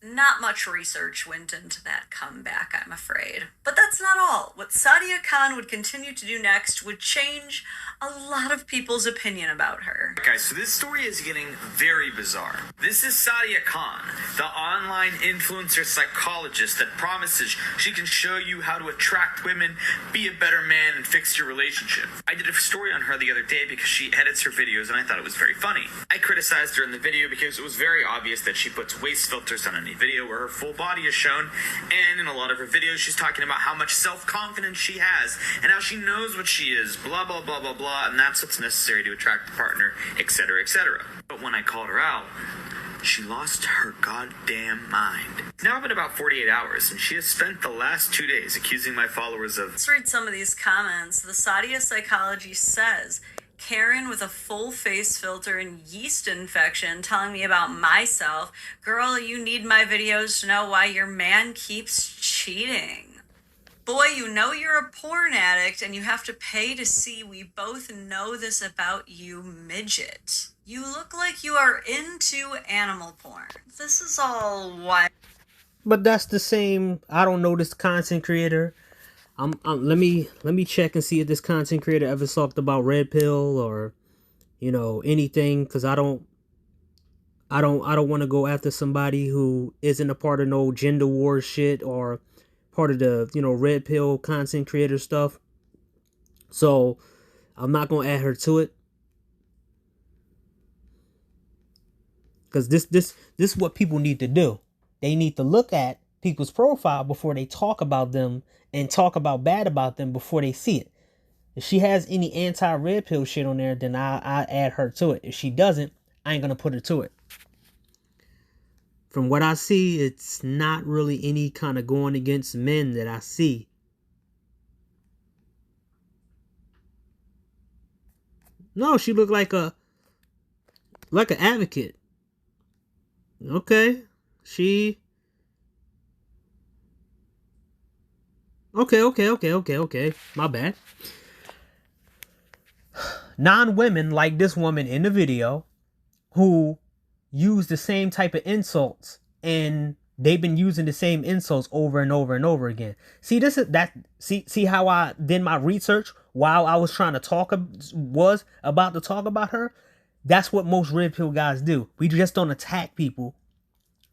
Not much research went into that comeback, I'm afraid. But that's not all. What Sadia Khan would continue to do next would change a lot of people's opinion about her. Guys, so this story is getting very bizarre. This is Sadia Khan, the online influencer psychologist that promises she can show you how to attract women, be a better man, and fix your relationship. I did a story on her the other day because she edits her videos and I thought it was very funny. I criticized her in the video because it was very obvious that she puts waist filters on any video where her full body is shown, and in a lot of her videos she's talking about how much self-confidence she has and how she knows what she is, blah blah blah blah blah, and that's what's necessary to attract a partner, etc., etc. But when I called her out, she lost her goddamn mind. It's now been about 48 hours, and she has spent the last 2 days accusing my followers of... Let's read some of these comments. The Sadia Psychology says, Karen with a full face filter and yeast infection telling me about myself. Girl, you need my videos to know why your man keeps cheating. Boy, you know you're a porn addict and you have to pay to see. We both know this about you, midget. You look like you are into animal porn. This is all why. But that's the same. I don't know this content creator. Let me check and see if this content creator ever talked about Red Pill or, you know, anything, because I don't want to go after somebody who isn't a part of no gender war shit or part of the, you know, Red Pill content creator stuff. So I'm not gonna add her to it, because this is what people need to do. They need to look at people's profile before they talk about them and talk about bad about them before they see it. If she has any anti-red pill shit on there, then I add her to it. If she doesn't, I ain't gonna put her to it. From what I see, it's not really any kind of going against men that I see. No, she looked like an advocate. Okay. Okay. My bad. Non-women like this woman in the video who use the same type of insults, and they've been using the same insults over and over and over again. See, see how I did my research while I was about to talk about her? That's what most red pill guys do. We just don't attack people.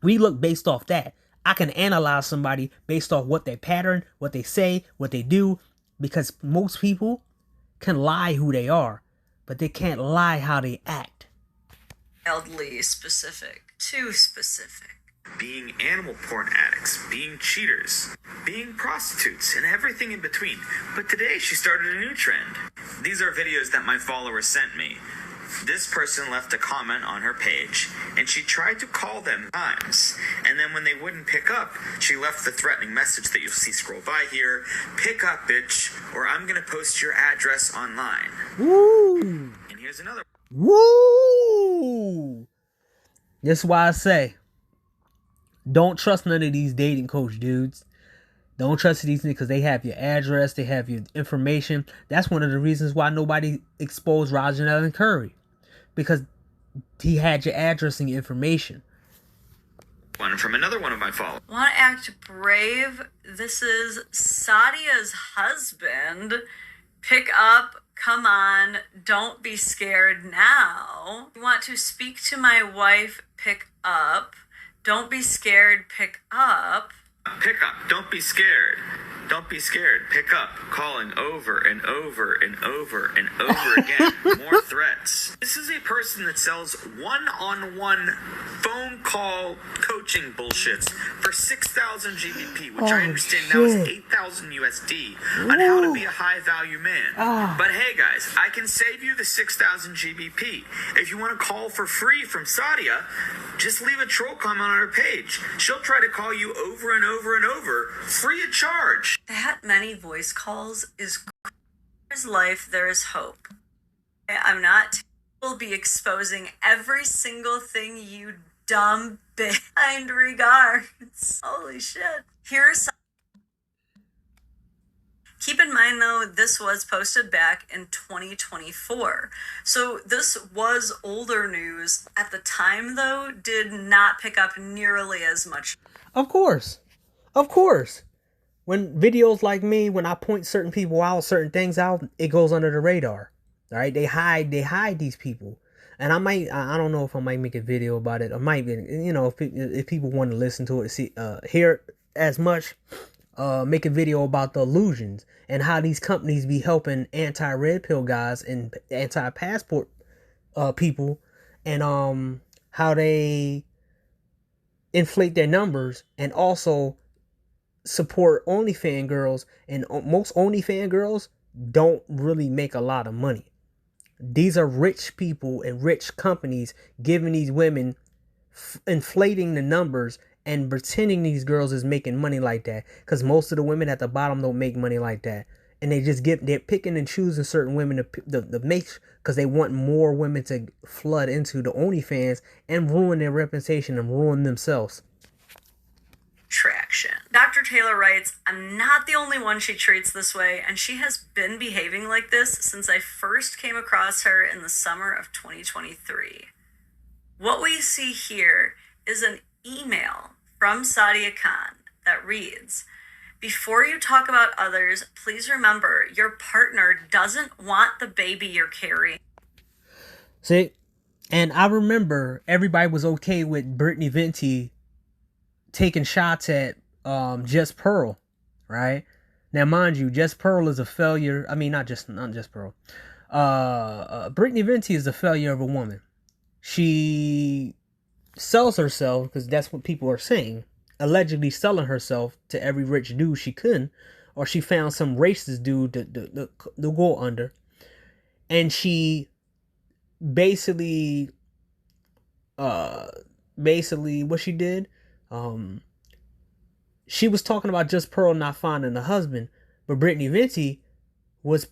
We look based off that. I can analyze somebody based off what they pattern, what they say, what they do, because most people can lie who they are, but they can't lie how they act. Wildly specific. Too specific. Being animal porn addicts, being cheaters, being prostitutes, and everything in between. But today she started a new trend. These are videos that my followers sent me. This person left a comment on her page, and she tried to call them times. And then when they wouldn't pick up, she left the threatening message that you'll see scroll by here. Pick up, bitch, or I'm gonna post your address online. Woo! And here's another. Woo! This is why I say, don't trust none of these dating coach dudes. Don't trust these niggas because they have your address, they have your information. That's one of the reasons why nobody exposed Roger Allen Curry. Because he had your address and your information. One from another one of my followers. Want to act brave? This is Sadia's husband. Pick up, come on, don't be scared now. You want to speak to my wife? Pick up. Don't be scared, pick up. Pick up, don't be scared. Don't be scared, pick up. Calling over and over and over and over again. More threats. This is a person that sells one-on-one phone call coaching bullshits for 6,000 GBP, which I understand now is 8,000 USD, on how to be a high-value man. But hey guys, I can save you the 6,000 GBP. If you want to call for free from Sadia, just leave a troll comment on her page. She'll try to call you over and over and over, free of charge. That many voice calls is there's life, there is hope. I'm not will be exposing every single thing, you dumb bitch. Kind regards. Holy shit. Here's some. Keep in mind though, this was posted back in 2024. So this was older news. At the time though, did not pick up nearly as much. Of course. When videos like me, when I point certain people out, certain things out, it goes under the radar. All right, they hide these people, and I don't know if I might make a video about it. I might be, if people want to listen to it, hear it as much, make a video about the illusions and how these companies be helping anti-red pill guys and anti-passport people, and how they inflate their numbers and also support OnlyFans girls, and most OnlyFans girls don't really make a lot of money. These are rich people and rich companies giving these women, inflating the numbers and pretending these girls is making money like that, because most of the women at the bottom don't make money like that, and they're picking and choosing certain women to make, because they want more women to flood into the OnlyFans and ruin their reputation and ruin themselves. Traction. Dr. Taylor writes, I'm not the only one she treats this way, and she has been behaving like this since I first came across her in the summer of 2023. What we see here is an email from Sadia Khan that reads, before you talk about others, please remember your partner doesn't want the baby you're carrying. See, and I remember everybody was okay with Brittany Venti taking shots at Just Pearl, right? Now, mind you, Just Pearl is a failure. I mean, not just Pearl. Brittany Venti is a failure of a woman. She sells herself, because that's what people are saying, allegedly selling herself to every rich dude she could, or she found some racist dude to go under, and she basically what she did, she was talking about Just Pearl not finding a husband, but Brittany Venti was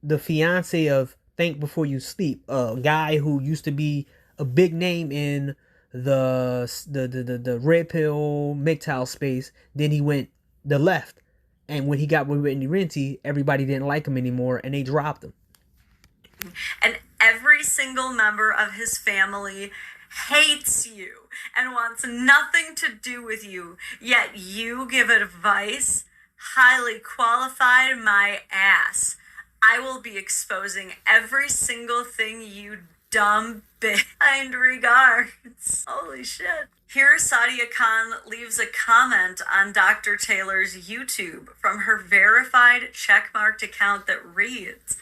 the fiance of Think Before You Sleep. A guy who used to be a big name in the red pill MGTOW space. Then he went the left. And when he got with Whitney Renty, everybody didn't like him anymore and they dropped him. And every single member of his family hates you and wants nothing to do with you, yet you give advice? Highly qualified, my ass. I will be exposing every single thing you dumb bitch. Kind regards. Holy shit. Here, Sadia Khan leaves a comment on Dr. Taylor's YouTube from her verified checkmarked account that reads,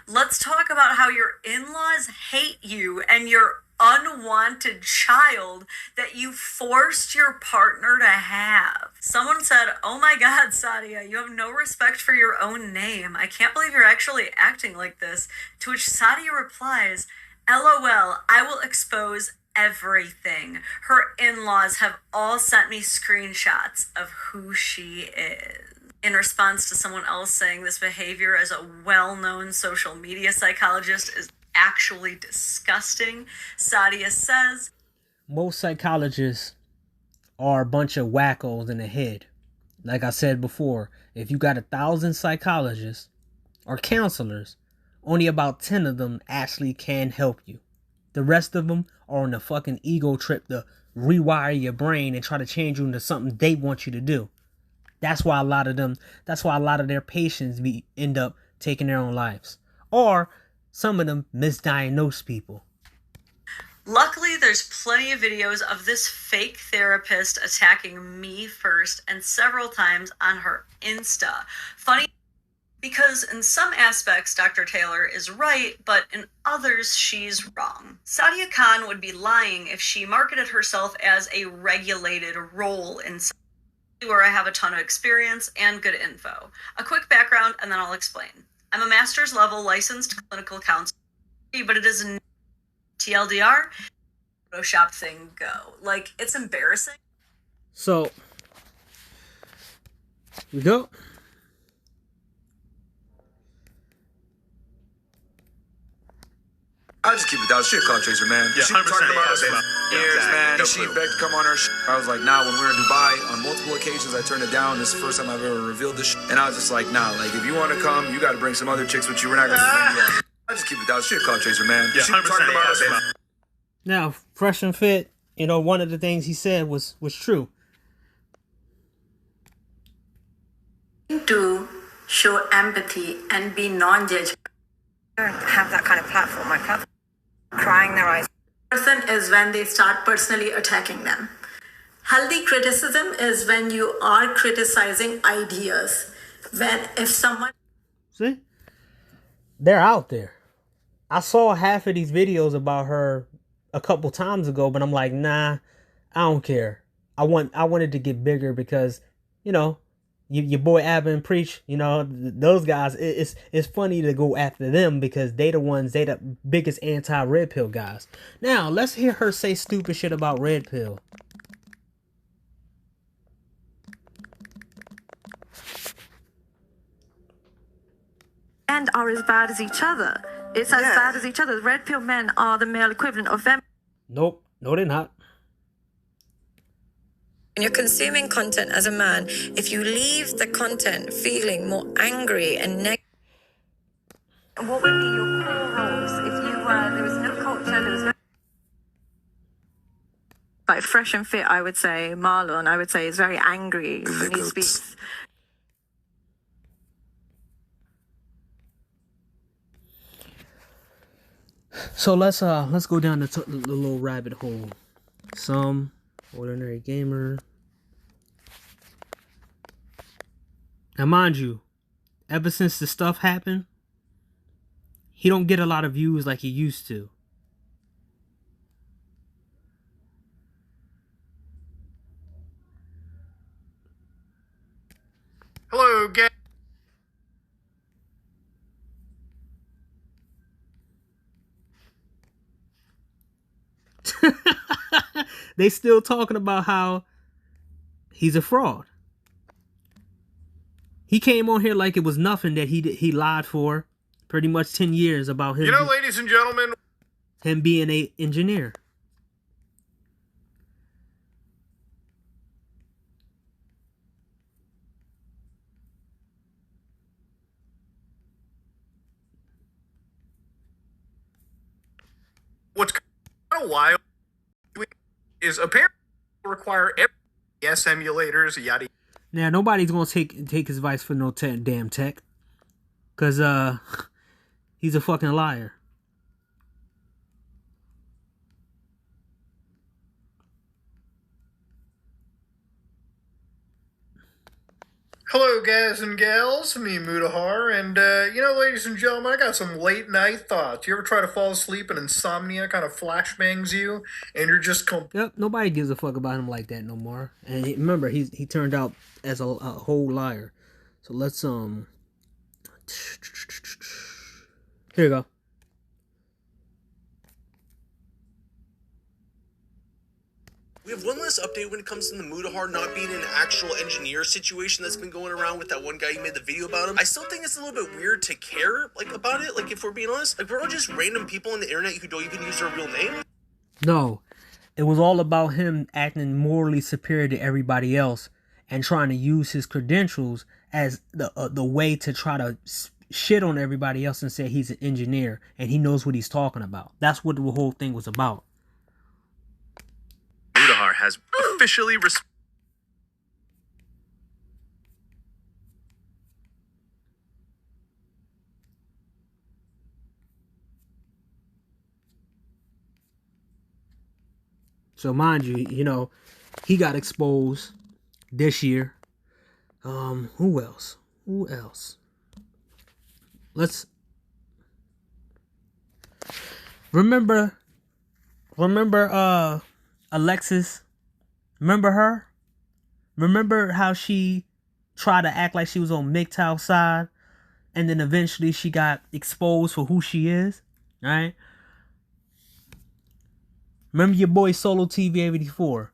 "Let's talk about how your in-laws hate you and your unwanted child that you forced your partner to have." Someone said, "Oh my God, Sadia, you have no respect for your own name. I can't believe you're actually acting like this." To which Sadia replies, "LOL, I will expose everything. Her in-laws have all sent me screenshots of who she is." In response to someone else saying this behavior as a well-known social media psychologist is actually disgusting, Sadia says, most psychologists are a bunch of wackos in the head. Like I said before, if you got 1,000 psychologists or counselors, only about 10 of them actually can help you. The rest of them are on a fucking ego trip to rewire your brain and try to change you into something they want you to do. That's why a lot of their patients end up taking their own lives. Or some of them misdiagnose people. "Luckily, there's plenty of videos of this fake therapist attacking me first and several times on her Insta. Funny because in some aspects, Dr. Taylor is right, but in others, she's wrong. Sadia Khan would be lying if she marketed herself as a regulated role in where I have a ton of experience and good info. A quick background, and then I'll explain. I'm a master's level licensed clinical counselor, but it is TLDR, Photoshop thing go. Like, it's embarrassing. So, we go. I just keep it down. She a call chaser, man. Yeah, she 100%. talked about us Yeah, for years, man. No She clue. begged to come on her I was like, nah, when we were in Dubai, on multiple occasions, I turned it down. This is the first time I've ever revealed this And I was just like, nah, like, if you want to come, you got to bring some other chicks with you. We're not going to bring you on. I just keep it down. She a call chaser, man. Yeah, she 100%. talked about us Now, Fresh and Fit, you know, one of the things he said was true. To show empathy and be non-judgmental. I don't have that kind of platform. My platform crying their eyes. Person is when they start personally attacking them. Healthy criticism is when you are criticizing ideas. If someone... See? They're out there. I saw half of these videos about her a couple times ago, but I'm like, nah, I don't care. I wanted to get bigger because, you know, your boy Abba and Preach, you know, those guys, it's funny to go after them because they the biggest anti-red pill guys. Now, let's hear her say stupid shit about red pill. And are as bad as each other. It's as bad as each other. Red pill men are the male equivalent of them. Nope. No, they're not. When you're consuming content as a man, if you leave the content feeling more angry and negative. What would be your core roles if you were, there was no culture, there was no... Like Fresh and Fit, I would say, Marlon, I would say, is very angry when he speaks. So let's go down the little rabbit hole. Some ordinary gamer. Now, mind you, ever since the stuff happened, he don't get a lot of views like he used to. Hello, gang. They still talking about how he's a fraud. He came on here like it was nothing that he lied for pretty much 10 years about him. You know, ladies and gentlemen, him being a engineer. what's kind of wild is apparently require every yes emulators, yada. Now nobody's gonna take his advice for no damn tech, cause he's a fucking liar. Hello, guys and gals, me Mudahar, and you know, ladies and gentlemen, I got some late night thoughts. You ever try to fall asleep and insomnia kind of flashbangs you, and you're just Yep, nobody gives a fuck about him like that no more. And remember, he turned out as a whole liar. So let's here you go. We have one last update when it comes to the Mudahar not being an actual engineer situation that's been going around with that one guy who made the video about him. I still think it's a little bit weird to care about it. Like, if we're being honest, we're all just random people on the internet who don't even use their real name. No, it was all about him acting morally superior to everybody else and trying to use his credentials as the way to try to shit on everybody else and say he's an engineer and he knows what he's talking about. That's what the whole thing was about. Mudahar has officially So mind you, you know, he got exposed this year. Who else? Let's remember Alexis. Remember her? Remember how she tried to act like she was on MGTOW's side, and then eventually she got exposed for who she is, right? Remember your boy Solo TV84?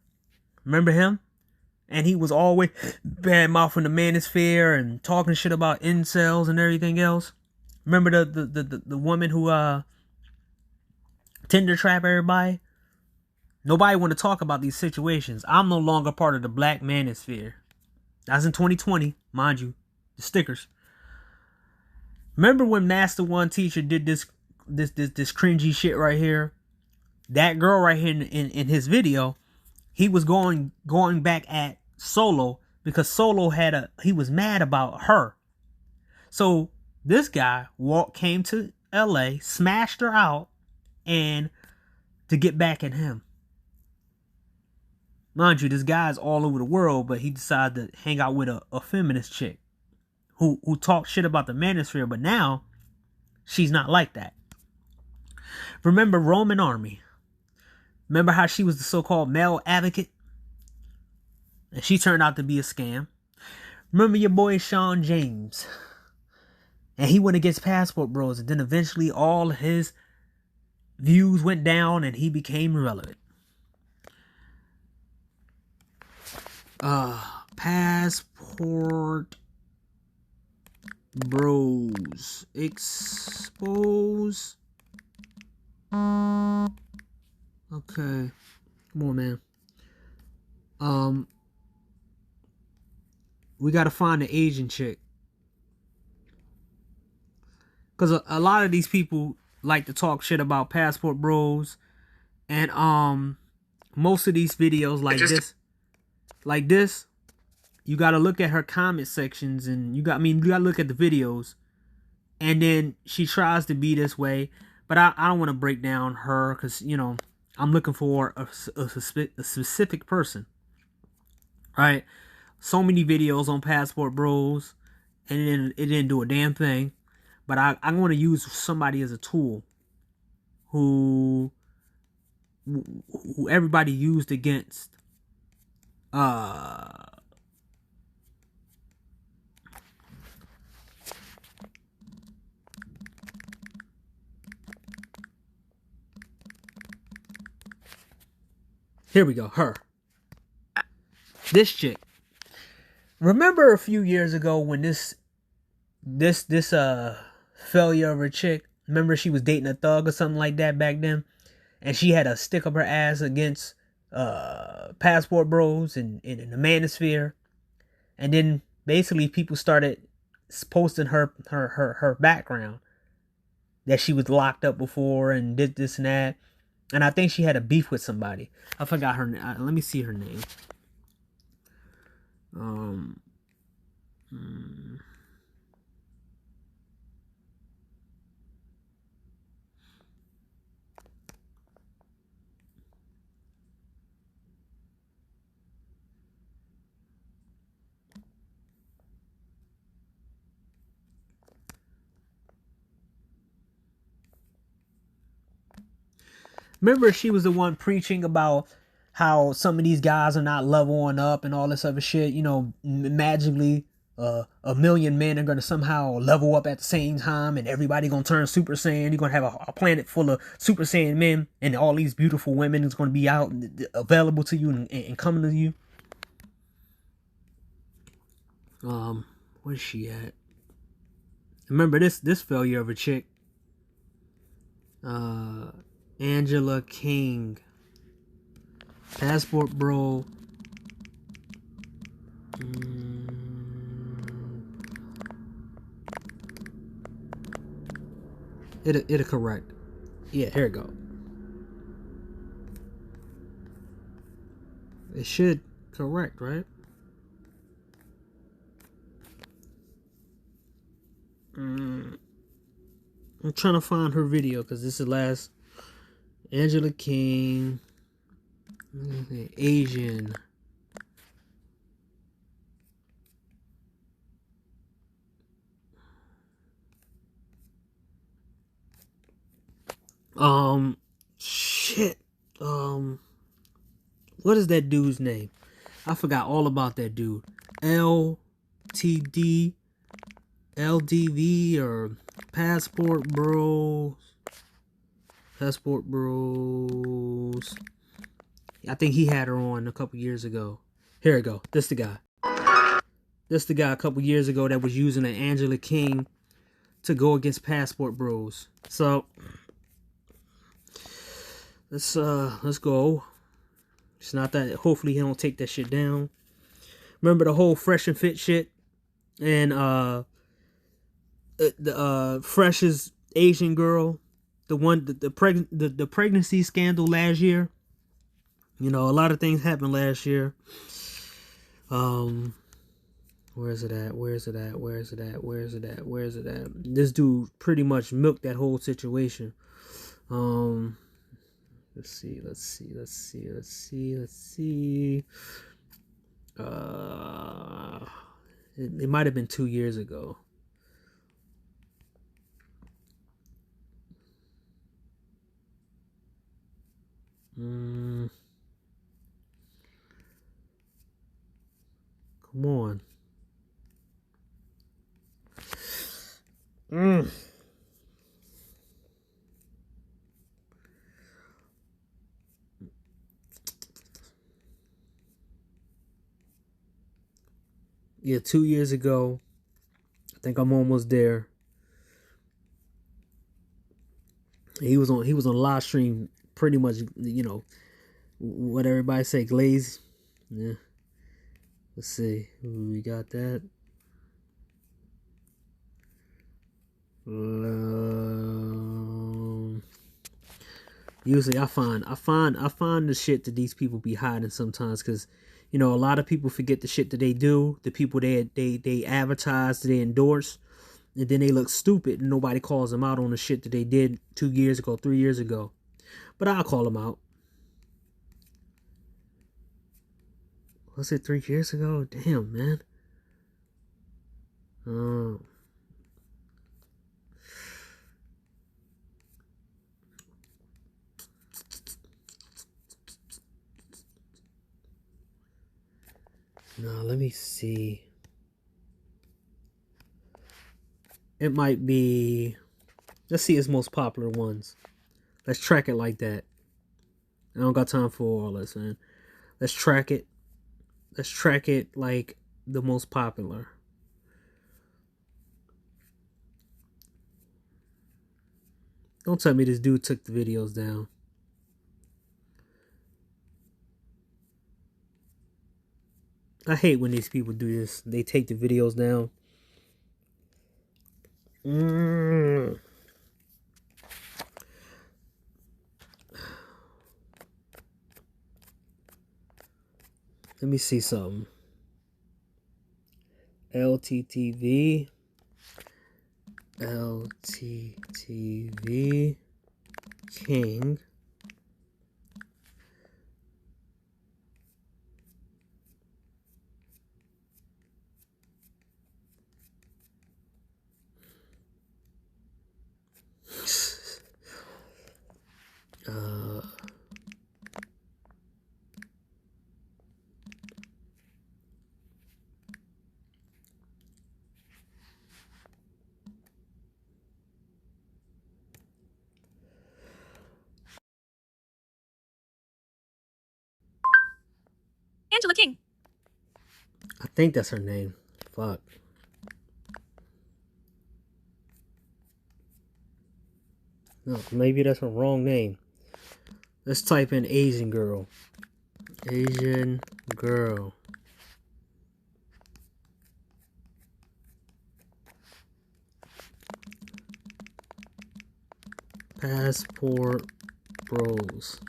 Remember him? And he was always bad mouthing the manosphere and talking shit about incels and everything else. Remember the woman who Tinder trap everybody? Nobody want to talk about these situations. I'm no longer part of the black manosphere. That's in 2020, mind you. The stickers. Remember when Master One Teacher did this cringy shit right here? That girl right here in his video, he was going back at Solo because Solo he was mad about her. So this guy came to LA, smashed her out, and to get back at him. Mind you, this guy's all over the world, but he decided to hang out with a feminist chick who talked shit about the manosphere, but now she's not like that. Remember Roman Army? Remember how she was the so-called male advocate? And she turned out to be a scam. Remember your boy Sean James? And he went against Passport Bros, and then eventually all his views went down and he became irrelevant. Passport Bros expose. Okay, come on, man. We gotta find the Asian chick, cause a lot of these people like to talk shit about Passport Bros, and most of these videos like this, you gotta look at her comment sections, and you gotta look at the videos, and then she tries to be this way, but I don't want to break down her, cause you know I'm looking for a specific person, right? So many videos on Passport Bros, and it didn't do a damn thing. But I'm going to use somebody as a tool who everybody used against here we go, her. This chick. Remember a few years ago when this failure of a chick. Remember, she was dating a thug or something like that back then, and she had to stick up her ass against Passport Bros and the Manosphere, and then basically people started posting her background, that she was locked up before and did this and that, and I think she had a beef with somebody. I forgot her name. Let me see her name. Remember, she was the one preaching about how some of these guys are not leveling up and all this other shit. You know, magically, a million men are gonna somehow level up at the same time, and everybody gonna turn Super Saiyan. You're gonna have a planet full of Super Saiyan men, and all these beautiful women is gonna be out available to you and coming to you. Where's she at? Remember this failure of a chick. Angela King, Passport Bro. It'll correct. Yeah, here we go. It should correct, right? I'm trying to find her video because this is the last. Angela King, Asian. Shit. What is that dude's name? I forgot all about that dude. LTD, LDV, or Passport Bros. Passport Bros. I think he had her on a couple years ago. Here we go. This the guy. This the guy a couple years ago that was using an Angela King to go against Passport Bros. So let's go. It's not that. Hopefully he don't take that shit down. Remember the whole Fresh and Fit shit, and the Fresh's Asian girl. The one, the pregnancy scandal last year. You know, a lot of things happened last year. Where's it at? This dude pretty much milked that whole situation. Let's see. It might have been 2 years ago. Come on. Yeah, 2 years ago. I think I'm almost there. He was on live stream, pretty much, you know, what everybody say, glaze. Yeah. Let's see. We got that. Usually I find the shit that these people be hiding sometimes, because, you know, a lot of people forget the shit that they do, the people they advertise, they endorse, and then they look stupid and nobody calls them out on the shit that they did 2 years ago, 3 years ago. But I'll call them out. Was it 3 years ago? Damn, man. No, let me see. It might be. Let's see his most popular ones. Let's track it like that. I don't got time for all this, man. Let's track it. Let's track it like the most popular. Don't tell me this dude took the videos down. I hate when these people do this. They take the videos down. Let me see something. LTTV. LTTV. King. Angela King. I think that's her name. Fuck. No, maybe that's her wrong name. Let's type in Asian girl. Asian girl. Passport bros.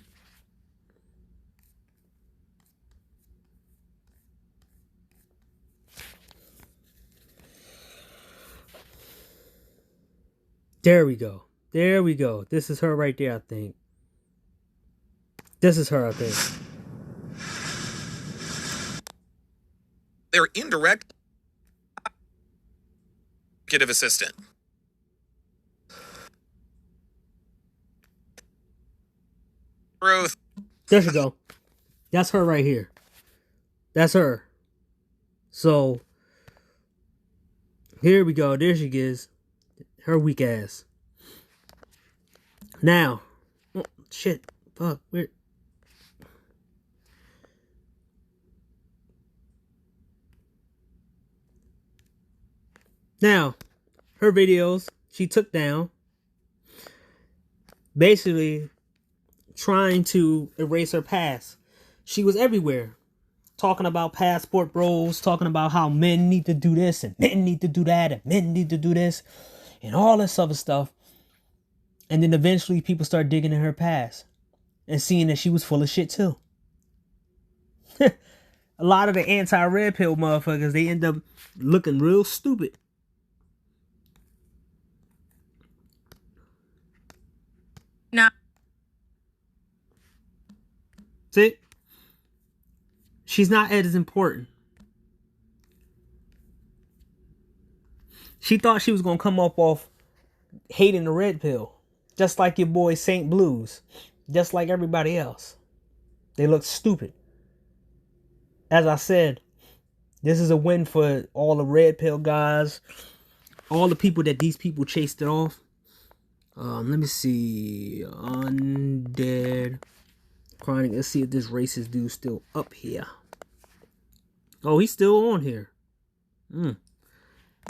There we go. There we go. This is her right there, I think. This is her, I think. Their indirect executive assistant. Growth. There you go. That's her right here. That's her. So, here we go. There she is. Her weak ass. Now. Oh, shit. Fuck. Where? Now, her videos, she took down. Basically, trying to erase her past. She was everywhere. Talking about passport bros. Talking about how men need to do this. And men need to do that. And men need to do this. And all this other stuff. And then eventually people start digging in her past. And seeing that she was full of shit too. A lot of the anti-red pill motherfuckers, they end up looking real stupid. No. See? She's not as important. She thought she was going to come up off hating the red pill. Just like your boy Saint Blues. Just like everybody else. They look stupid. As I said, this is a win for all the red pill guys. All the people that these people chased it off. Let me see. Undead Chronic. Let's see if this racist dude's still up here. Oh, he's still on here.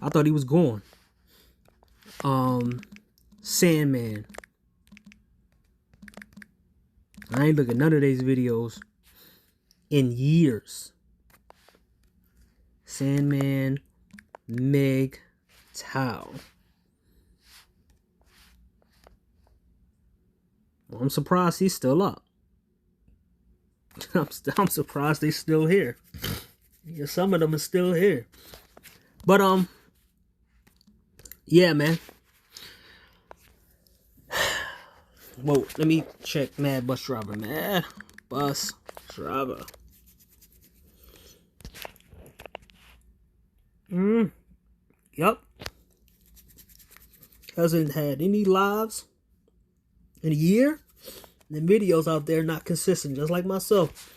I thought he was gone. Sandman. I ain't looking at none of these videos in years. Sandman. Meg Tao. Well, I'm surprised he's still up. I'm surprised they're still here. Yeah, some of them are still here. But yeah, man. Whoa, let me check Mad Bus Driver. Mad Bus Driver. Yup. Hasn't had any lives in a year. The videos out there not consistent, just like myself.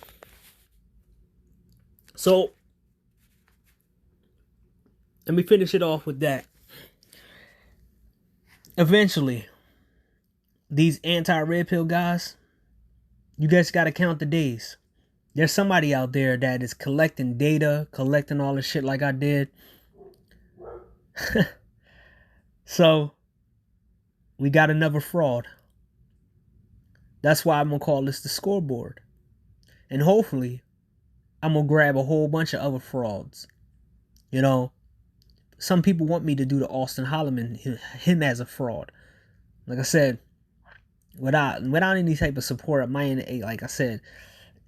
So let me finish it off with that. Eventually, these anti-red pill guys, you guys got to count the days. There's somebody out there that is collecting data, collecting all this shit like I did. So we got another fraud. That's why I'm going to call this the scoreboard. And hopefully, I'm going to grab a whole bunch of other frauds. You know, some people want me to do the Austin Holloman, him as a fraud. Like I said, without any type of support, like I said,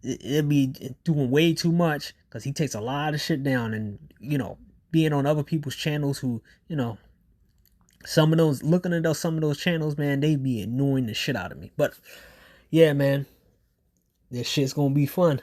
it'd be doing way too much because he takes a lot of shit down, and you know, being on other people's channels who, you know, some of those channels, man, they be annoying the shit out of me. But yeah, man, this shit's gonna be fun.